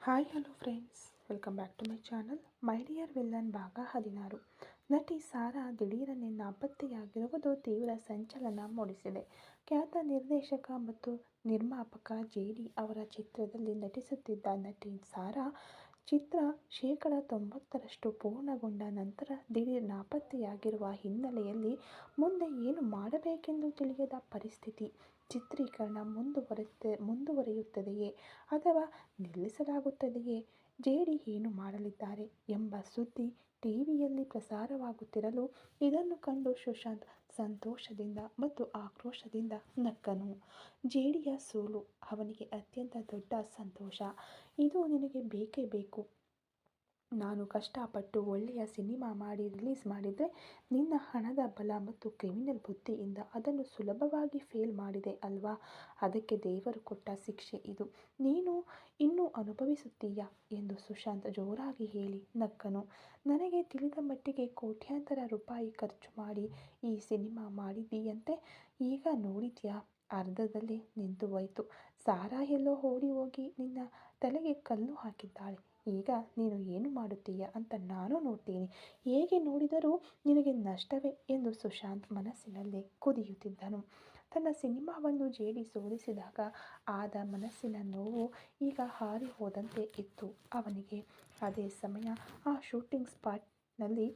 Hi hello friends, welcome back to my channel. My dear villain ಭಾಗ 16. ನಟಿ ಸಾರಾ ದಿಢೀರನೆ ನಾಪತ್ತೆಯಾಗಿರುವುದು ತೀವ್ರ ಸಂಚಲನ ಮೂಡಿಸಿದೆ. ಖ್ಯಾತ ನಿರ್ದೇಶಕ ಮತ್ತು ನಿರ್ಮಾಪಕ ಜೆಡಿ ಅವರ ಚಿತ್ರದಲ್ಲಿ ನಟಿಸುತ್ತಿದ್ದ ನಟಿ ಸಾರಾ ಚಿತ್ರ 90% ಪೂರ್ಣಗೊಂಡ ನಂತರ ದಿಢೀರ್ ನಾಪತ್ತೆಯಾಗಿರುವ ಹಿನ್ನೆಲೆಯಲ್ಲಿ ಮುಂದೆ ಏನು ಮಾಡಬೇಕೆಂದು ತಿಳಿಯದ ಪರಿಸ್ಥಿತಿ. ಚಿತ್ರೀಕರಣ ಮುಂದುವರಿಯುತ್ತದೆಯೇ ಅಥವಾ ನಿಲ್ಲಿಸಲಾಗುತ್ತದೆಯೇ, ಜೆಡಿ ಏನು ಮಾಡಲಿದ್ದಾರೆ ಎಂಬ ಸುದ್ದಿ ಟಿವಿಯಲ್ಲಿ ಪ್ರಸಾರವಾಗುತ್ತಿರಲು ಇದನ್ನು ಕಂಡು ಸುಶಾಂತ್ ಸಂತೋಷದಿಂದ ಮತ್ತು ಆಕ್ರೋಶದಿಂದ ನಕ್ಕನು. ಜೆಡಿಯ ಸೋಲು ಅವನಿಗೆ ಅತ್ಯಂತ ದೊಡ್ಡ ಸಂತೋಷ. ಇದು ನಿನಗೆ ಬೇಕೇ ಬೇಕು. ನಾನು ಕಷ್ಟಪಟ್ಟು ಒಳ್ಳೆಯ ಸಿನಿಮಾ ಮಾಡಿ ರಿಲೀಸ್ ಮಾಡಿದರೆ ನಿನ್ನ ಹಣದ ಬಲ ಮತ್ತು ಕ್ರಿಮಿನಲ್ ಬುದ್ಧಿಯಿಂದ ಅದನ್ನು ಸುಲಭವಾಗಿ ಫೇಲ್ ಮಾಡಿದೆ ಅಲ್ವಾ? ಅದಕ್ಕೆ ದೇವರು ಕೊಟ್ಟ ಶಿಕ್ಷೆ ಇದು. ನೀನು ಇನ್ನೂ ಅನುಭವಿಸುತ್ತೀಯಾ ಎಂದು ಸುಶಾಂತ್ ಜೋರಾಗಿ ಹೇಳಿ ನಕ್ಕನು. ನನಗೆ ತಿಳಿದ ಮಟ್ಟಿಗೆ ಕೋಟ್ಯಾಂತರ ರೂಪಾಯಿ ಖರ್ಚು ಮಾಡಿ ಈ ಸಿನಿಮಾ ಮಾಡಿದ್ದೀಯಂತೆ. ಈಗ ನೋಡಿದ್ಯಾ, ಅರ್ಧದಲ್ಲೇ ನಿಂತು ಹೋಯ್ತು. ಸಾರಾ ಎಲ್ಲೋ ಓಡಿ ಹೋಗಿ ನಿನ್ನ ತಲೆಗೆ ಕಲ್ಲು ಹಾಕಿದ್ದಾಳೆ. ಈಗ ನೀನು ಏನು ಮಾಡುತ್ತೀಯಾ ಅಂತ ನಾನು ನೋಡ್ತೀನಿ. ಹೇಗೆ ನೋಡಿದರೂ ನಿನಗೆ ನಷ್ಟವೇ ಎಂದು ಸುಶಾಂತ್ ಮನಸ್ಸಿನಲ್ಲೇ ಕುದಿಯುತ್ತಿದ್ದನು. ತನ್ನ ಸಿನಿಮಾವನ್ನು ಜೆಡಿ ಸೋಲಿಸಿದಾಗ ಆದ ಮನಸ್ಸಿನ ನೋವು ಈಗ ಹಾರಿ ಹೋದಂತೆ ಇತ್ತು ಅವನಿಗೆ. ಅದೇ ಸಮಯ ಆ ಶೂಟಿಂಗ್ ಸ್ಪಾಟ್ನಲ್ಲಿ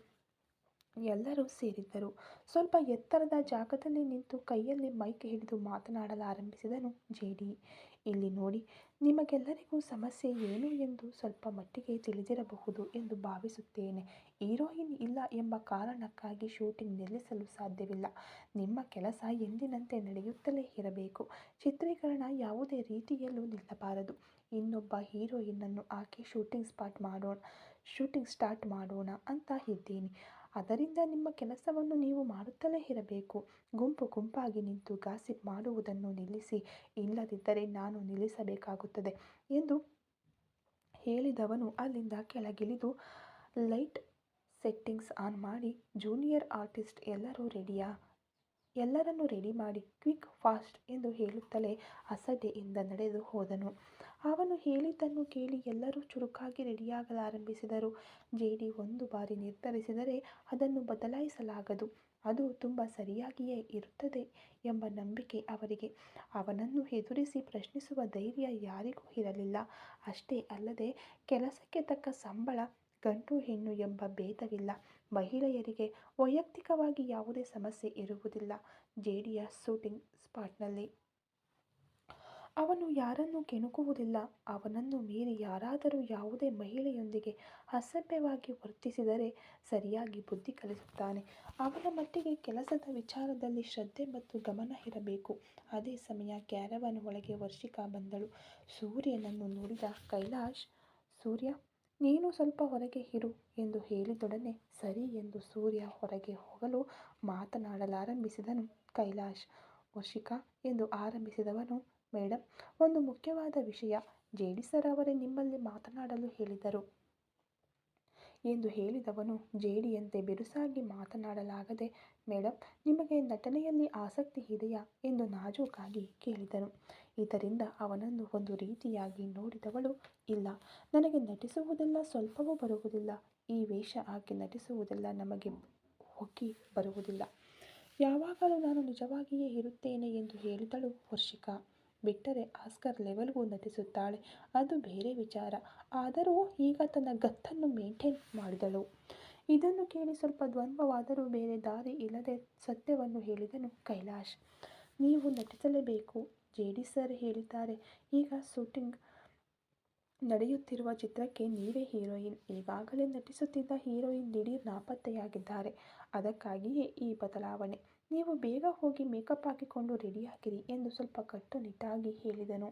ಎಲ್ಲರೂ ಸೇರಿದ್ದರು. ಸ್ವಲ್ಪ ಎತ್ತರದ ಜಾಗದಲ್ಲಿ ನಿಂತು ಕೈಯಲ್ಲಿ ಮೈಕ್ ಹಿಡಿದು ಮಾತನಾಡಲಾರಂಭಿಸಿದನು ಜೆಡಿ. ಇಲ್ಲಿ ನೋಡಿ, ನಿಮಗೆಲ್ಲರಿಗೂ ಸಮಸ್ಯೆ ಏನು ಎಂದು ಸ್ವಲ್ಪ ಮಟ್ಟಿಗೆ ತಿಳಿದಿರಬಹುದು ಎಂದು ಭಾವಿಸುತ್ತೇನೆ. ಹೀರೋಯಿನ್ ಇಲ್ಲ ಎಂಬ ಕಾರಣಕ್ಕಾಗಿ ಶೂಟಿಂಗ್ ನಿಲ್ಲಿಸಲು ಸಾಧ್ಯವಿಲ್ಲ. ನಿಮ್ಮ ಕೆಲಸ ಎಂದಿನಂತೆ ನಡೆಯುತ್ತಲೇ ಇರಬೇಕು. ಚಿತ್ರೀಕರಣ ಯಾವುದೇ ರೀತಿಯಲ್ಲೂ ನಿಲ್ಲಬಾರದು. ಇನ್ನೊಬ್ಬ ಹೀರೋಯಿನ್ನನ್ನು ಹಾಕಿ ಶೂಟಿಂಗ್ ಸ್ಟಾರ್ಟ್ ಮಾಡೋಣ ಅಂತ ಇದ್ದೀನಿ. ಅದರಿಂದ ನಿಮ್ಮ ಕೆಲಸವನ್ನು ನೀವು ಮಾಡುತ್ತಲೇ ಇರಬೇಕು. ಗುಂಪಾಗಿ ನಿಂತು ಗಾಸಿಪ್ ಮಾಡುವುದನ್ನು ನಿಲ್ಲಿಸಿ, ಇಲ್ಲದಿದ್ದರೆ ನಾನು ನಿಲ್ಲಿಸಬೇಕಾಗುತ್ತದೆ ಎಂದು ಹೇಳಿದವನು ಅಲ್ಲಿಂದ ಕೆಳಗಿಳಿದು ಲೈಟ್ ಸೆಟ್ಟಿಂಗ್ಸ್ ಆನ್ ಮಾಡಿ, ಜೂನಿಯರ್ ಆರ್ಟಿಸ್ಟ್ ಎಲ್ಲರನ್ನೂ ರೆಡಿ ಮಾಡಿ, ಕ್ವಿಕ್ ಫಾಸ್ಟ್ ಎಂದು ಹೇಳುತ್ತಲೇ ಅಸಡ್ಡೆಯಿಂದ ನಡೆದು ಹೋದನು. ಅವನು ಹೇಳಿದ್ದನ್ನು ಕೇಳಿ ಎಲ್ಲರೂ ಚುರುಕಾಗಿ ರೆಡಿಯಾಗಲಾರಂಭಿಸಿದರು. ಜೆಡಿ ಒಂದು ಬಾರಿ ನಿರ್ಧರಿಸಿದರೆ ಅದನ್ನು ಬದಲಾಯಿಸಲಾಗದು. ಅದು ತುಂಬ ಸರಿಯಾಗಿಯೇ ಇರುತ್ತದೆ ಎಂಬ ನಂಬಿಕೆ ಅವರಿಗೆ. ಅವನನ್ನು ಎದುರಿಸಿ ಪ್ರಶ್ನಿಸುವ ಧೈರ್ಯ ಯಾರಿಗೂ ಇರಲಿಲ್ಲ. ಅಷ್ಟೇ ಅಲ್ಲದೆ ಕೆಲಸಕ್ಕೆ ತಕ್ಕ ಸಂಬಳ, ಗಂಡು ಹೆಣ್ಣು ಎಂಬ ಭೇದವಿಲ್ಲ. ಮಹಿಳೆಯರಿಗೆ ವೈಯಕ್ತಿಕವಾಗಿ ಯಾವುದೇ ಸಮಸ್ಯೆ ಇರುವುದಿಲ್ಲ. ಜೆಡಿಯ ಶೂಟಿಂಗ್ ಸ್ಪಾಟ್ನಲ್ಲಿ ಅವನು ಯಾರನ್ನೂ ಕೆಣಕುವುದಿಲ್ಲ. ಅವನನ್ನು ಮೀರಿ ಯಾರಾದರೂ ಯಾವುದೇ ಮಹಿಳೆಯೊಂದಿಗೆ ಅಸಭ್ಯವಾಗಿ ವರ್ತಿಸಿದರೆ ಸರಿಯಾಗಿ ಬುದ್ಧಿ ಕಲಿಸುತ್ತಾನೆ. ಅವನ ಮಟ್ಟಿಗೆ ಕೆಲಸದ ವಿಚಾರದಲ್ಲಿ ಶ್ರದ್ಧೆ ಮತ್ತು ಗಮನ ಇರಬೇಕು. ಅದೇ ಸಮಯ ಕ್ಯಾರವಾನ್ ಒಳಗೆ ವರ್ಷಿಕಾ ಬಂದಳು. ಸೂರ್ಯನನ್ನು ನೋಡಿದ ಕೈಲಾಶ್, ಸೂರ್ಯ, ನೀನು ಸ್ವಲ್ಪ ಹೊರಗೆ ಇರು ಎಂದು ಹೇಳಿದೊಡನೆ ಸರಿ ಎಂದು ಸೂರ್ಯ ಹೊರಗೆ ಹೋಗಲು ಮಾತನಾಡಲಾರಂಭಿಸಿದನು ಕೈಲಾಶ್. ವರ್ಷಿಕಾ ಎಂದು ಆರಂಭಿಸಿದವನು, ಮೇಡಮ್, ಒಂದು ಮುಖ್ಯವಾದ ವಿಷಯ, ಜೆಡಿ ಸರ್ ಅವರೇ ನಿಮ್ಮಲ್ಲಿ ಮಾತನಾಡಲು ಹೇಳಿದರು ಎಂದು ಹೇಳಿದವನು ಜೆಡಿಯಂತೆ ಬಿರುಸಾಗಿ ಮಾತನಾಡಲಾಗದೆ, ಮೇಡಮ್, ನಿಮಗೆ ನಟನೆಯಲ್ಲಿ ಆಸಕ್ತಿ ಇದೆಯಾ ಎಂದು ನಾಜೂಕಾಗಿ ಕೇಳಿದನು. ಇದರಿಂದ ಅವನನ್ನು ಒಂದು ರೀತಿಯಾಗಿ ನೋಡಿದವಳು, ಇಲ್ಲ, ನನಗೆ ನಟಿಸುವುದೆಲ್ಲ ಸ್ವಲ್ಪವೂ ಬರುವುದಿಲ್ಲ. ಈ ವೇಷ ಹಾಕಿ ನಟಿಸುವುದೆಲ್ಲ ನಮಗೆ ಒಗ್ಗಿ ಬರುವುದಿಲ್ಲ. ಯಾವಾಗಲೂ ನಾನು ನಿಜವಾಗಿಯೇ ಇರುತ್ತೇನೆ ಎಂದು ಹೇಳಿದಳು ವರ್ಷಿಕಾ. ಬಿಟ್ಟರೆ ಆಸ್ಕರ್ ಲೆವೆಲ್ಗೂ ನಟಿಸುತ್ತಾಳೆ, ಅದು ಬೇರೆ ವಿಚಾರ. ಆದರೂ ಈಗ ತನ್ನ ಗತ್ತನ್ನು ಮೇಂಟೈನ್ ಮಾಡಿದಳು. ಇದನ್ನು ಕೇಳಿ ಸ್ವಲ್ಪ ದ್ವಂದ್ವವಾದರೂ ಬೇರೆ ದಾರಿ ಇಲ್ಲದೆ ಸತ್ಯವನ್ನು ಹೇಳಿದನು ಕೈಲಾಶ್. ನೀವು ನಟಿಸಲೇಬೇಕು. ಜೆಡಿ ಸರ್ ಹೇಳಿದ್ದಾರೆ. ಈಗ ಶೂಟಿಂಗ್ ನಡೆಯುತ್ತಿರುವ ಚಿತ್ರಕ್ಕೆ ನೀವೇ ಹೀರೋಯಿನ್. ಈಗಾಗಲೇ ನಟಿಸುತ್ತಿದ್ದ ಹೀರೋಯಿನ್ ದಿಢೀರ್ ನಾಪತ್ತೆಯಾಗಿದ್ದಾರೆ. ಅದಕ್ಕಾಗಿಯೇ ಈ ಬದಲಾವಣೆ. ನೀವು ಬೇಗ ಹೋಗಿ ಮೇಕಪ್ ಹಾಕಿಕೊಂಡು ರೆಡಿಯಾಗಿರಿ ಎಂದು ಸ್ವಲ್ಪ ಕಟ್ಟುನಿಟ್ಟಾಗಿ ಹೇಳಿದನು.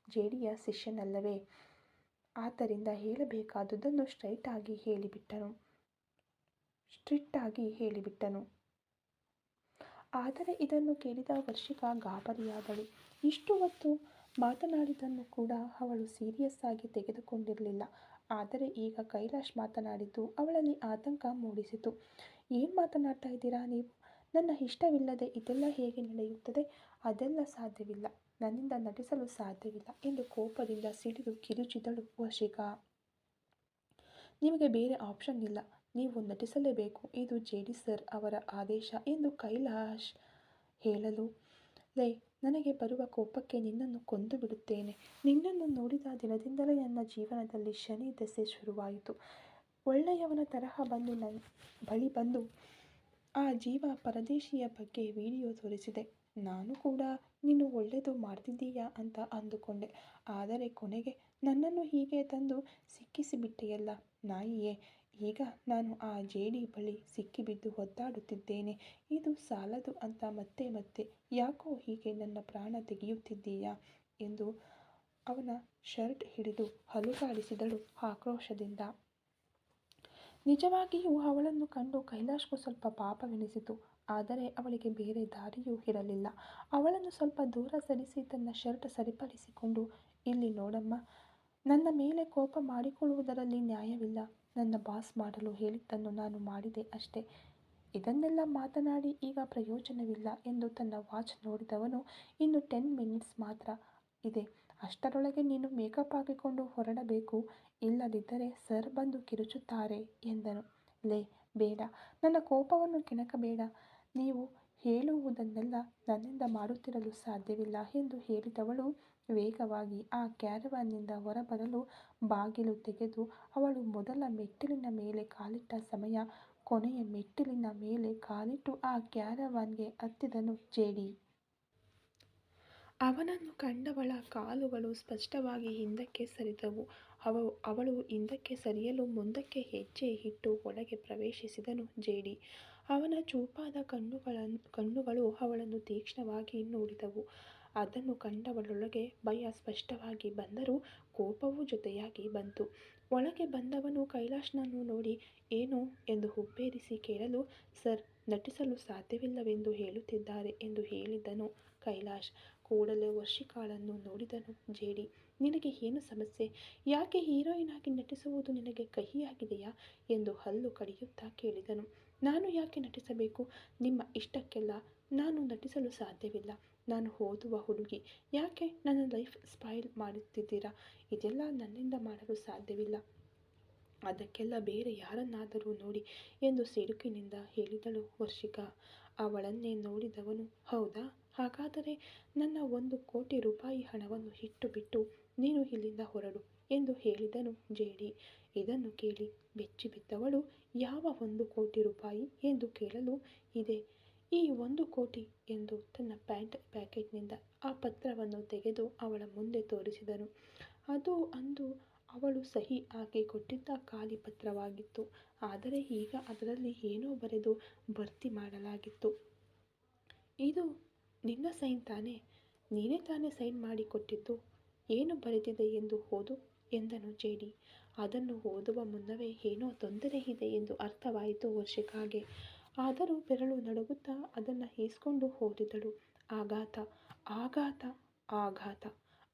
ಜೆಡಿಯ ಶಿಷ್ಯನಲ್ಲವೇ, ಆದ್ದರಿಂದ ಹೇಳಬೇಕಾದುದನ್ನು ಸ್ಟ್ರಿಕ್ಟ್ ಆಗಿ ಹೇಳಿಬಿಟ್ಟನು. ಆದರೆ ಇದನ್ನು ಕೇಳಿದ ವರ್ಷಿಕಾ ಗಾಬರಿಯಾದಳು. ಇಷ್ಟು ಹೊತ್ತು ಮಾತನಾಡಿದ್ದನ್ನು ಕೂಡ ಅವಳು ಸೀರಿಯಸ್ ಆಗಿ ತೆಗೆದುಕೊಂಡಿರಲಿಲ್ಲ. ಆದರೆ ಈಗ ಕೈಲಾಶ್ ಮಾತನಾಡಿದ್ದು ಅವಳಲ್ಲಿ ಆತಂಕ ಮೂಡಿಸಿತು. ಏನು ಮಾತನಾಡ್ತಾ ಇದ್ದೀರಾ ನೀವು? ನನ್ನ ಇಷ್ಟವಿಲ್ಲದೆ ಇದೆಲ್ಲ ಹೇಗೆ ನಡೆಯುತ್ತದೆ? ಅದೆಲ್ಲ ಸಾಧ್ಯವಿಲ್ಲ. ನನ್ನಿಂದ ನಟಿಸಲು ಸಾಧ್ಯವಿಲ್ಲ ಎಂದು ಕೋಪದಿಂದ ಸಿಡಿದು ಕಿರುಚಿದಳು ವರ್ಷಿಕಾ. ನಿಮಗೆ ಬೇರೆ ಆಪ್ಷನ್ ಇಲ್ಲ, ನೀವು ನಟಿಸಲೇಬೇಕು, ಇದು ಜೆಡಿ ಸರ್ ಅವರ ಆದೇಶ ಎಂದು ಕೈಲಾಶ್ ಹೇಳಲು, ಲೇ, ನನಗೆ ಬರುವ ಕೋಪಕ್ಕೆ ನಿನ್ನನ್ನು ಕೊಂದು ಬಿಡುತ್ತೇನೆ. ನಿನ್ನನ್ನು ನೋಡಿದ ದಿನದಿಂದಲೇ ನನ್ನ ಜೀವನದಲ್ಲಿ ಶನಿ ದೆಸೆ ಶುರುವಾಯಿತು. ಒಳ್ಳೆಯವನ ತರಹ ಬಂದು ನನ್ನ ಬಳಿ ಬಂದು ಆ ಜೀವ ಪರದೇಶಿಯ ಬಗ್ಗೆ ವಿಡಿಯೋ ತೋರಿಸಿದೆ. ನಾನು ಕೂಡ ನೀನು ಒಳ್ಳೆಯದು ಮಾಡ್ತಿದ್ದೀಯಾ ಅಂತ ಅಂದುಕೊಂಡೆ. ಆದರೆ ಕೊನೆಗೆ ನನ್ನನ್ನು ಹೀಗೆ ತಂದು ಸಿಕ್ಕಿಸಿಬಿಟ್ಟೆಯಲ್ಲ ನಾಯಿಯೇ. ಈಗ ನಾನು ಆ ಜೆಡಿ ಬಳಿ ಸಿಕ್ಕಿಬಿದ್ದು ಒದ್ದಾಡುತ್ತಿದ್ದೇನೆ. ಇದು ಸಾಲದು ಅಂತ ಮತ್ತೆ ಮತ್ತೆ ಯಾಕೋ ಹೀಗೆ ನನ್ನ ಪ್ರಾಣ ತೆಗೆಯುತ್ತಿದ್ದೀಯಾ ಎಂದು ಅವನ ಶರ್ಟ್ ಹಿಡಿದು ಅಲುಗಾಡಿಸಿದಳು ಆಕ್ರೋಶದಿಂದ. ನಿಜವಾಗಿಯೂ ಅವಳನ್ನು ಕಂಡು ಕೈಲಾಶ್ಗೂ ಸ್ವಲ್ಪ ಪಾಪವೆನಿಸಿತು. ಆದರೆ ಅವಳಿಗೆ ಬೇರೆ ದಾರಿಯೂ ಇರಲಿಲ್ಲ. ಅವಳನ್ನು ಸ್ವಲ್ಪ ದೂರ ಸರಿಸಿ ತನ್ನ ಶರ್ಟ್ ಸರಿಪಡಿಸಿಕೊಂಡು, ಇಲ್ಲಿ ನೋಡಮ್ಮ, ನನ್ನ ಮೇಲೆ ಕೋಪ ಮಾಡಿಕೊಳ್ಳುವುದರಲ್ಲಿ ನ್ಯಾಯವಿಲ್ಲ. ನನ್ನ ಬಾಸ್ ಮಾಡಲು ಹೇಳಿದ್ದನ್ನು ನಾನು ಮಾಡಿದೆ ಅಷ್ಟೇ. ಇದನ್ನೆಲ್ಲ ಮಾತನಾಡಿ ಈಗ ಪ್ರಯೋಜನವಿಲ್ಲ ಎಂದು ತನ್ನ ವಾಚ್ ನೋಡಿದವನು, ಇನ್ನು 10 ಮಿನಿಟ್ಸ್ ಮಾತ್ರ ಇದೆ, ಅಷ್ಟರೊಳಗೆ ನೀನು ಮೇಕಪ್ ಹಾಕಿಕೊಂಡು ಹೊರಡಬೇಕು, ಇಲ್ಲದಿದ್ದರೆ ಸರ್ ಬಂದು ಕಿರುಚುತ್ತಾರೆ ಎಂದನು. ಲೇ, ಬೇಡ, ನನ್ನ ಕೋಪವನ್ನು ಕೆಣಕಬೇಡ. ನೀವು ಹೇಳುವುದನ್ನೆಲ್ಲ ನನ್ನಿಂದ ಮಾಡುತ್ತಿರಲು ಸಾಧ್ಯವಿಲ್ಲ ಎಂದು ಹೇಳಿದವಳು ವೇಗವಾಗಿ ಆ ಕ್ಯಾರವಾನ್ನಿಂದ ಹೊರಬರಲು ಬಾಗಿಲು ತೆಗೆದು ಅವಳು ಮೊದಲ ಮೆಟ್ಟಿಲಿನ ಮೇಲೆ ಕಾಲಿಟ್ಟ ಸಮಯ ಕೊನೆಯ ಮೆಟ್ಟಿಲಿನ ಮೇಲೆ ಕಾಲಿಟ್ಟು ಆ ಕ್ಯಾರವಾನ್ಗೆ ಹತ್ತಿದನು ಜೆಡಿ. ಅವನನ್ನು ಕಂಡವಳ ಕಾಲುಗಳು ಸ್ಪಷ್ಟವಾಗಿ ಹಿಂದಕ್ಕೆ ಸರಿದವು. ಅವಳು ಹಿಂದಕ್ಕೆ ಸರಿಯಲು ಮುಂದಕ್ಕೆ ಹೆಜ್ಜೆ ಇಟ್ಟು ಒಳಗೆ ಪ್ರವೇಶಿಸಿದನು ಜೆಡಿ. ಅವನ ಚೂಪಾದ ಕಣ್ಣುಗಳು ಅವಳನ್ನು ತೀಕ್ಷ್ಣವಾಗಿ ನೋಡಿದವು. ಅದನ್ನು ಕಂಡವಳೊಳಗೆ ಭಯ ಸ್ಪಷ್ಟವಾಗಿ ಬಂದರೂ ಕೋಪವೂ ಜೊತೆಯಾಗಿ ಬಂತು. ಒಳಗೆ ಬಂದವನು ಕೈಲಾಶ್ನನ್ನು ನೋಡಿ, ಏನು ಎಂದು ಹುಬ್ಬೇರಿಸಿ ಕೇಳಲು, ಸರ್ ನಟಿಸಲು ಸಾಧ್ಯವಿಲ್ಲವೆಂದು ಹೇಳುತ್ತಿದ್ದಾರೆ ಎಂದು ಹೇಳಿದನು ಕೈಲಾಶ್. ಕೂಡಲೇ ವರ್ಷಿಕಾಳನ್ನು ನೋಡಿದನು ಜೆಡಿ. ನಿನಗೆ ಏನು ಸಮಸ್ಯೆ? ಯಾಕೆ ಹೀರೋಯಿನ್ ಆಗಿ ನಟಿಸುವುದು ನಿನಗೆ ಕಹಿಯಾಗಿದೆಯಾ ಎಂದು ಹಲ್ಲು ಕಡಿಯುತ್ತಾ ಕೇಳಿದನು. ನಾನು ಯಾಕೆ ನಟಿಸಬೇಕು? ನಿಮ್ಮ ಇಷ್ಟಕ್ಕೆಲ್ಲ ನಾನು ನಟಿಸಲು ಸಾಧ್ಯವಿಲ್ಲ. ನಾನು ಓದುವ ಹುಡುಗಿ, ಯಾಕೆ ನನ್ನ ಲೈಫ್ ಸ್ಪಾಯ್ಲ್ ಮಾಡುತ್ತಿದ್ದೀರಾ? ಇದೆಲ್ಲ ನನ್ನಿಂದ ಮಾಡಲು ಸಾಧ್ಯವಿಲ್ಲ. ಅದಕ್ಕೆಲ್ಲ ಬೇರೆ ಯಾರನ್ನಾದರೂ ನೋಡಿ ಎಂದು ಸಿಡುಕಿನಿಂದ ಹೇಳಿದಳು ವರ್ಷಿಕಾ. ಅವಳನ್ನೇ ನೋಡಿದವನು, ಹೌದಾ, ಹಾಗಾದರೆ ನನ್ನ 1 ಕೋಟಿ ರೂಪಾಯಿ ಹಣವನ್ನು ಇಟ್ಟುಬಿಟ್ಟು ನೀನು ಇಲ್ಲಿಂದ ಹೊರಡು ಎಂದು ಹೇಳಿದನು ಜೆಡಿ. ಇದನ್ನು ಕೇಳಿ ಬೆಚ್ಚಿಬಿದ್ದವಳು, ಯಾವ 1 ಕೋಟಿ ರೂಪಾಯಿ ಎಂದು ಕೇಳಲು, ಇದೆ ಈ 1 ಕೋಟಿ ಎಂದು ತನ್ನ ಪ್ಯಾಂಟ್ ಪ್ಯಾಕೆಟ್ನಿಂದ ಆ ಪತ್ರವನ್ನು ತೆಗೆದು ಅವಳ ಮುಂದೆ ತೋರಿಸಿದನು. ಅದು ಅಂದು ಅವಳು ಸಹಿ ಹಾಕಿ ಕೊಟ್ಟಿದ್ದ ಖಾಲಿ ಪತ್ರವಾಗಿತ್ತು. ಆದರೆ ಈಗ ಅದರಲ್ಲಿ ಏನೋ ಬರೆದು ಭರ್ತಿ ಮಾಡಲಾಗಿತ್ತು. ಇದು ನಿನ್ನ ಸೈನ್ ತಾನೇ? ನೀನೇ ತಾನೇ ಸೈನ್ ಮಾಡಿ ಕೊಟ್ಟಿದ್ದು? ಏನು ಬರೆದಿದೆ ಎಂದು ಓದು ಎಂದನು ಜೆಡಿ. ಅದನ್ನು ಓದುವ ಮುನ್ನವೇ ಏನೋ ತೊಂದರೆ ಇದೆ ಎಂದು ಅರ್ಥವಾಯಿತು ವರ್ಷಿಕಾಗೆ. ಆದರೂ ಬೆರಳು ನಡುಗುತ್ತಾ ಅದನ್ನು ಈಸ್ಕೊಂಡು ಓದಿದಳು. ಆಘಾತ, ಆಘಾತ, ಆಘಾತ.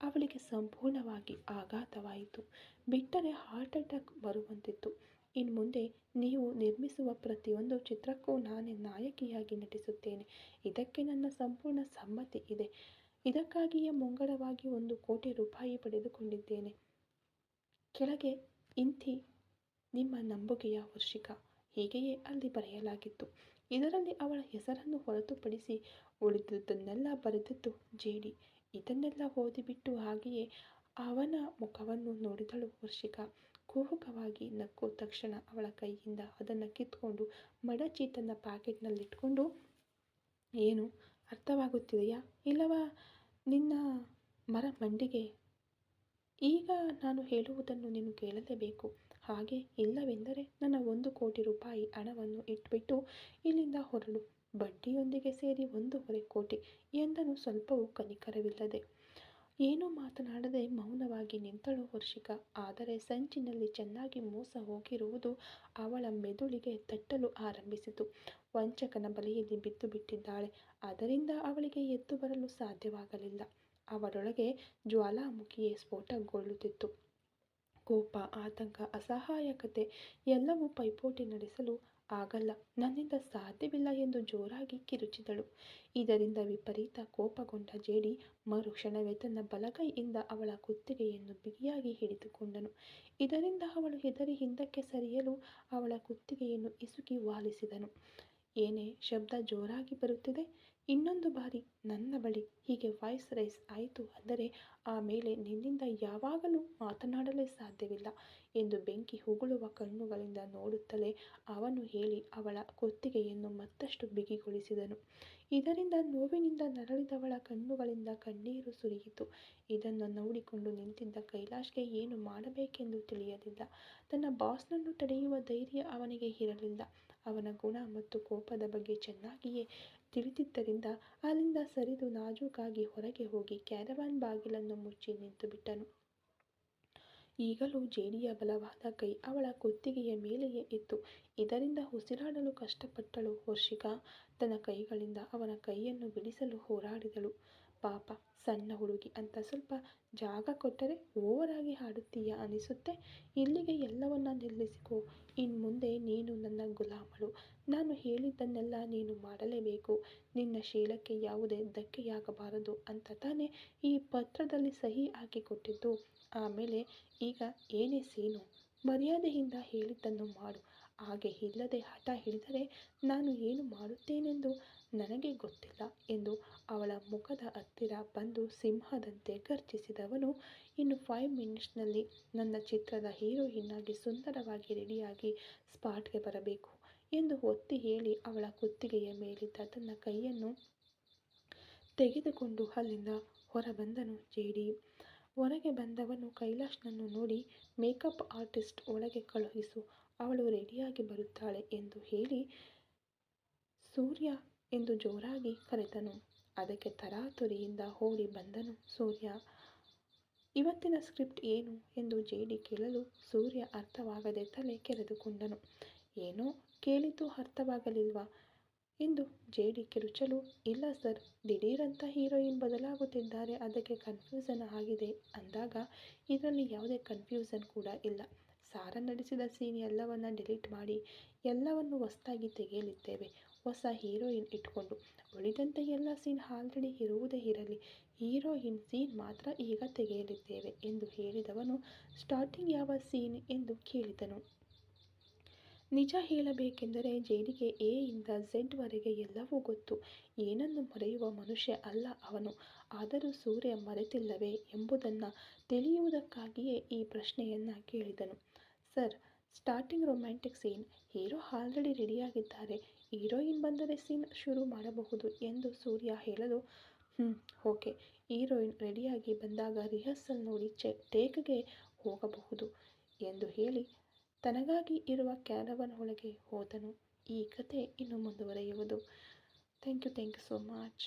ಅವಳಿಗೆ ಸಂಪೂರ್ಣವಾಗಿ ಆಘಾತವಾಯಿತು. ಬಿಟ್ಟರೆ ಹಾರ್ಟ್ ಅಟ್ಯಾಕ್ ಬರುವಂತಿತ್ತು. ಇನ್ಮುಂದೆ ನೀವು ನಿರ್ಮಿಸುವ ಪ್ರತಿಯೊಂದು ಚಿತ್ರಕ್ಕೂ ನಾನೇ ನಾಯಕಿಯಾಗಿ ನಟಿಸುತ್ತೇನೆ. ಇದಕ್ಕೆ ನನ್ನ ಸಂಪೂರ್ಣ ಸಮ್ಮತಿ ಇದೆ. ಇದಕ್ಕಾಗಿಯೇ ಮುಂಗಡವಾಗಿ 1 ಕೋಟಿ ರೂಪಾಯಿ ಪಡೆದುಕೊಂಡಿದ್ದೇನೆ. ಕೆಳಗೆ ಇಂತಿ ನಿಮ್ಮ ನಂಬುಗೆಯ ವರ್ಷಿಕಾ. ಹೀಗೆಯೇ ಅಲ್ಲಿ ಬರೆಯಲಾಗಿತ್ತು. ಇದರಲ್ಲಿ ಅವಳ ಹೆಸರನ್ನು ಹೊರತುಪಡಿಸಿ ಉಳಿದುದನ್ನೆಲ್ಲ ಬರೆದದ್ದು ಜೆಡಿ. ಇದನ್ನೆಲ್ಲ ಓದಿಬಿಟ್ಟು ಹಾಗೆಯೇ ಅವನ ಮುಖವನ್ನು ನೋಡಿದಳು ವರ್ಷಿಕಾ. ಕುಹುಕವಾಗಿ ನಕ್ಕು ತಕ್ಷಣ ಅವಳ ಕೈಯಿಂದ ಅದನ್ನು ಕಿತ್ಕೊಂಡು ಮಡಚಿ ತನ್ನ ಪ್ಯಾಕೆಟ್ನಲ್ಲಿಟ್ಕೊಂಡು, ಏನು ಅರ್ಥವಾಗುತ್ತಿದೆಯಾ ಇಲ್ಲವಾ ನಿನ್ನ ಮರ ಮಂಡಿಗೆ? ಈಗ ನಾನು ಹೇಳುವುದನ್ನು ನೀನು ಕೇಳಲೇಬೇಕು. ಹಾಗೆ ಇಲ್ಲವೆಂದರೆ ನನ್ನ 1 ಕೋಟಿ ರೂಪಾಯಿ ಹಣವನ್ನು ಇಟ್ಬಿಟ್ಟು ಇಲ್ಲಿಂದ ಹೊರಡು. ಬಡ್ಡಿಯೊಂದಿಗೆ ಸೇರಿ 1.5 ಕೋಟಿ ಎಂದನು ಸ್ವಲ್ಪವೂ ಕನಿಕರವಿಲ್ಲದೆ. ಏನೂ ಮಾತನಾಡದೆ ಮೌನವಾಗಿ ನಿಂತಳು ವರ್ಷಿಕಾ. ಆದರೆ ಸಂಚಿನಲ್ಲಿ ಚೆನ್ನಾಗಿ ಮೋಸ ಹೋಗಿರುವುದು ಅವಳ ಮೆದುಳಿಗೆ ತಟ್ಟಲು ಆರಂಭಿಸಿತು. ವಂಚಕನ ಬಲೆಯಲ್ಲಿ ಬಿದ್ದು ಬಿಟ್ಟಿದ್ದಾಳೆ. ಅದರಿಂದ ಅವಳಿಗೆ ಎದ್ದು ಬರಲು ಸಾಧ್ಯವಾಗಲಿಲ್ಲ. ಅವಳೊಳಗೆ ಜ್ವಾಲಾಮುಖಿಯೇ ಸ್ಫೋಟಗೊಳ್ಳುತ್ತಿತ್ತು. ಕೋಪ, ಆತಂಕ, ಅಸಹಾಯಕತೆ ಎಲ್ಲವೂ ಪೈಪೋಟಿ ನಡೆಸಲು ಆಗಲ್ಲ, ನನ್ನಿಂದ ಸಾಧ್ಯವಿಲ್ಲ ಎಂದು ಜೋರಾಗಿ ಕಿರುಚಿದಳು. ಇದರಿಂದ ವಿಪರೀತ ಕೋಪಗೊಂಡ ಜೇಡಿ ಮರುಕ್ಷಣವೇ ತನ್ನ ಬಲಗೈಯಿಂದ ಅವಳ ಕುತ್ತಿಗೆಯನ್ನು ಬಿಗಿಯಾಗಿ ಹಿಡಿದುಕೊಂಡನು. ಇದರಿಂದ ಅವಳು ಹೆದರಿ ಹಿಂದಕ್ಕೆ ಸರಿಯಲು ಅವಳ ಕುತ್ತಿಗೆಯನ್ನು ಇಸುಕಿ ವಾಲಿಸಿದನು. ಏನೇ ಶಬ್ದ ಜೋರಾಗಿ ಬರುತ್ತಿದೆ? ಇನ್ನೊಂದು ಬಾರಿ ನನ್ನ ಬಳಿ ಹೀಗೆ ವಾಯ್ಸ್ ರೈಸ್ ಆಯಿತು ಅಂದರೆ ಆಮೇಲೆ ನಿನ್ನಿಂದ ಯಾವಾಗಲೂ ಮಾತನಾಡಲೇ ಸಾಧ್ಯವಿಲ್ಲ ಎಂದು ಬೆಂಕಿ ಉಗುಳುವ ಕಣ್ಣುಗಳಿಂದ ನೋಡುತ್ತಲೇ ಅವನು ಹೇಳಿ ಅವಳ ಕುತ್ತಿಗೆಯನ್ನು ಮತ್ತಷ್ಟು ಬಿಗಿಗೊಳಿಸಿದನು. ಇದರಿಂದ ನೋವಿನಿಂದ ನರಳಿದವಳ ಕಣ್ಣುಗಳಿಂದ ಕಣ್ಣೀರು ಸುರಿಯಿತು. ಇದನ್ನು ನೋಡಿಕೊಂಡು ನಿಂತಿದ್ದ ಕೈಲಾಶ್ಗೆ ಏನು ಮಾಡಬೇಕೆಂದು ತಿಳಿಯಲಿಲ್ಲ. ತನ್ನ ಬಾಸ್ನನ್ನು ತಡೆಯುವ ಧೈರ್ಯ ಅವನಿಗೆ ಇರಲಿಲ್ಲ. ಅವನ ಗುಣ ಮತ್ತು ಕೋಪದ ಬಗ್ಗೆ ಚೆನ್ನಾಗಿಯೇ ತಿಳಿದಿದ್ದರಿಂದ ಅಲ್ಲಿಂದ ಸರಿದು ನಾಜೂಕಾಗಿ ಹೊರಗೆ ಹೋಗಿ ಕ್ಯಾರವಾನ್ ಬಾಗಿಲನ್ನು ಮುಚ್ಚಿ ನಿಂತುಬಿಟ್ಟನು. ಈಗಲೂ ಜೇಡಿಯ ಬಲವಾದ ಕೈ ಅವಳ ಕುತ್ತಿಗೆಯ ಮೇಲೆಯೇ ಇತ್ತು. ಇದರಿಂದ ಉಸಿರಾಡಲು ಕಷ್ಟಪಟ್ಟಳು. ವರ್ಷಿಕಾ ತನ್ನ ಕೈಗಳಿಂದ ಅವನ ಕೈಯನ್ನು ಬಿಡಿಸಲು ಹೋರಾಡಿದಳು. ಪಾಪ ಸಣ್ಣ ಹುಡುಗಿ ಅಂತ ಸ್ವಲ್ಪ ಜಾಗ ಕೊಟ್ಟರೆ ಓವರಾಗಿ ಆಡುತ್ತೀಯಾ ಅನಿಸುತ್ತೆ. ಇಲ್ಲಿಗೆ ಎಲ್ಲವನ್ನ ನಿಲ್ಲಿಸಿಕೋ. ಇನ್ಮುಂದೆ ನೀನು ನನ್ನ ಗುಲಾಮಳು. ನಾನು ಹೇಳಿದ್ದನ್ನೆಲ್ಲ ನೀನು ಮಾಡಲೇಬೇಕು. ನಿನ್ನ ಶೀಲಕ್ಕೆ ಯಾವುದೇ ಧಕ್ಕೆಯಾಗಬಾರದು ಅಂತ ತಾನೇ ಈ ಪತ್ರದಲ್ಲಿ ಸಹಿ ಹಾಕಿಕೊಟ್ಟಿದ್ದು. ಆಮೇಲೆ ಈಗ ಏನೇ ಸೀನು? ಮರ್ಯಾದೆಯಿಂದ ಹೇಳಿದ್ದನ್ನು ಮಾಡು. ಹಾಗೆ ಇಲ್ಲದೆ ಹಠ ಹಿಡಿದರೆ ನಾನು ಏನು ಮಾಡುತ್ತೇನೆಂದು ನನಗೆ ಗೊತ್ತಿಲ್ಲ ಎಂದು ಅವಳ ಮುಖದ ಹತ್ತಿರ ಬಂದು ಸಿಂಹದಂತೆ ಗರ್ಜಿಸಿದವನು, ಇನ್ನು 5 ಮಿನಿಟ್ಸ್ನಲ್ಲಿ ನನ್ನ ಚಿತ್ರದ ಹೀರೋಯಿನ್ ಆಗಿ ಸುಂದರವಾಗಿ ರೆಡಿಯಾಗಿ ಸ್ಪಾಟ್ಗೆ ಬರಬೇಕು ಎಂದು ಒತ್ತಿ ಹೇಳಿ ಅವಳ ಕುತ್ತಿಗೆಯ ಮೇಲಿದ್ದ ತನ್ನ ಕೈಯನ್ನು ತೆಗೆದುಕೊಂಡು ಅಲ್ಲಿಂದ ಹೊರಬಂದನು ಜೇಡಿ. ಹೊರಗೆ ಬಂದವನು ಕೈಲಾಶ್ನನ್ನು ನೋಡಿ, ಮೇಕಪ್ ಆರ್ಟಿಸ್ಟ್ ಒಳಗೆ ಕಳುಹಿಸು, ಅವಳು ರೆಡಿಯಾಗಿ ಬರುತ್ತಾಳೆ ಎಂದು ಹೇಳಿ ಸೂರ್ಯ ಎಂದು ಜೋರಾಗಿ ಕರೆದನು. ಅದಕ್ಕೆ ತರಾತುರಿಯಿಂದ ಓಡಿ ಬಂದನು ಸೂರ್ಯ. ಇವತ್ತಿನ ಸ್ಕ್ರಿಪ್ಟ್ ಏನು ಎಂದು ಜೇಡಿ ಕೇಳಲು ಸೂರ್ಯ ಅರ್ಥವಾಗದೆ ತಲೆ ಕೆರೆದುಕೊಂಡನು. ಏನೋ ಕೇಳಿದ್ದು ಅರ್ಥವಾಗಲಿಲ್ವಾ ಎಂದು ಜೇಡಿ ಕಿರುಚಲು, ಇಲ್ಲ ಸರ್, ದಿಢೀರಂತ ಹೀರೋಯಿನ್ ಬದಲಾಗುತ್ತಿದ್ದಾರೆ, ಅದಕ್ಕೆ ಕನ್ಫ್ಯೂಷನ್ ಆಗಿದೆ ಅಂದಾಗ ಇದರಲ್ಲಿ ಯಾವುದೇ ಕನ್ಫ್ಯೂಷನ್ ಕೂಡ ಇಲ್ಲ. ಸಾರಾ ನಡೆಸಿದ ಸೀನ್ ಎಲ್ಲವನ್ನ ಡಿಲೀಟ್ ಮಾಡಿ ಎಲ್ಲವನ್ನು ಹೊಸದಾಗಿ ತೆಗೆಯಲಿದ್ದೇವೆ, ಹೊಸ ಹೀರೋಯಿನ್ ಇಟ್ಕೊಂಡು. ಉಳಿದಂತೆ ಎಲ್ಲ ಸೀನ್ ಆಲ್ರೆಡಿ ಇರುವುದೇ ಇರಲಿ, ಹೀರೋಯಿನ್ ಸೀನ್ ಮಾತ್ರ ಈಗ ತೆಗೆಯಲಿದ್ದೇವೆ ಎಂದು ಹೇಳಿದವನು, ಸ್ಟಾರ್ಟಿಂಗ್ ಯಾವ ಸೀನ್ ಎಂದು ಕೇಳಿದನು. ನಿಜ ಹೇಳಬೇಕೆಂದರೆ ಜೇಡಿಗೆ ಎ ಇಂದ ಝೆಡ್ ವರೆಗೆ ಎಲ್ಲವೂ ಗೊತ್ತು. ಏನನ್ನು ಮರೆಯುವ ಮನುಷ್ಯ ಅಲ್ಲ ಅವನು. ಆದರೂ ಸೂರ್ಯ ಮರೆತಿಲ್ಲವೇ ಎಂಬುದನ್ನು ತಿಳಿಯುವುದಕ್ಕಾಗಿಯೇ ಈ ಪ್ರಶ್ನೆಯನ್ನು ಕೇಳಿದನು. Sir, starting romantic scene, hero already ರೆಡಿಯಾಗಿದ್ದಾರೆ, ಹೀರೋಯಿನ್ ಬಂದರೆ ಸೀನ್ ಶುರು ಮಾಡಬಹುದು ಎಂದು ಸೂರ್ಯ ಹೇಳಲು, ಓಕೆ, ಹೀರೋಯಿನ್ ರೆಡಿಯಾಗಿ ಬಂದಾಗ ರಿಹರ್ಸಲ್ ನೋಡಿ ಟೇಕ್ಗೆ ಹೋಗಬಹುದು ಎಂದು ಹೇಳಿ ತನಗಾಗಿ ಇರುವ ಕ್ಯಾರವಾನ್ ಒಳಗೆ ಹೋದನು. ಈ ಕತೆ ಇನ್ನು ಮುಂದುವರಿಯುವುದು. Thank you so much.